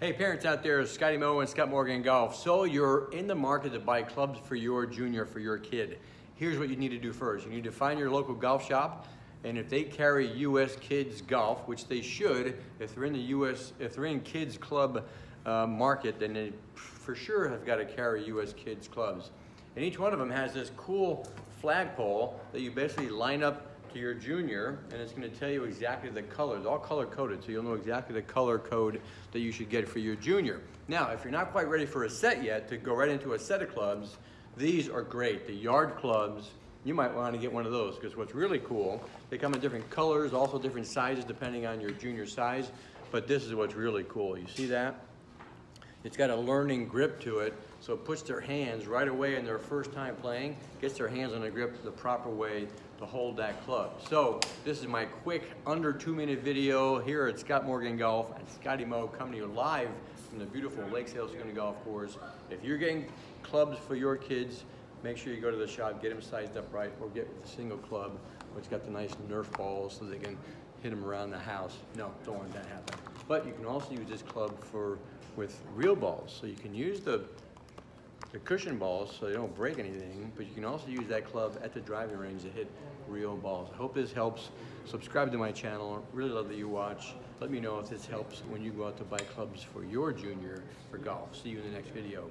Hey parents out there, Scotty Mo and Scott Morgan Golf. So you're in the market to buy clubs for your junior, for your kid. Here's what you need to do first. You need to find your local golf shop, and if they carry US Kids Golf, which they should, if they're in the if they're in kids club market, then they for sure have got to carry US Kids clubs. And each one of them has this cool flagpole that you basically line up to your junior, and it's going to tell you exactly the colors, all color coded, so you'll know exactly the color code that you should get for your junior. Now, if you're not quite ready for a set yet, to go right into a set of clubs, these are great. The yard clubs, you might want to get one of those, because what's really cool, they come in different colors, also different sizes depending on your junior size, but this is what's really cool. You see that? It's got a learning grip to it, so it puts their hands right away in their first time playing, gets their hands on the grip the proper way to hold that club. So this is my quick under 2-minute video here at Scott Morgan Golf and Scotty Mo, coming to you live from the beautiful Lake Saleskoona Golf Course. If you're getting clubs for your kids, make sure you go to the shop, get them sized up right, or get a single club which got the nice Nerf balls so they can hit them around the house. No, don't want that to happen. But you can also use this club with real balls. So you can use the cushion balls so they don't break anything, but you can also use that club at the driving range to hit real balls. I hope this helps. Subscribe to my channel. Really love that you watch. Let me know if this helps when you go out to buy clubs for your junior for golf. See you in the next video.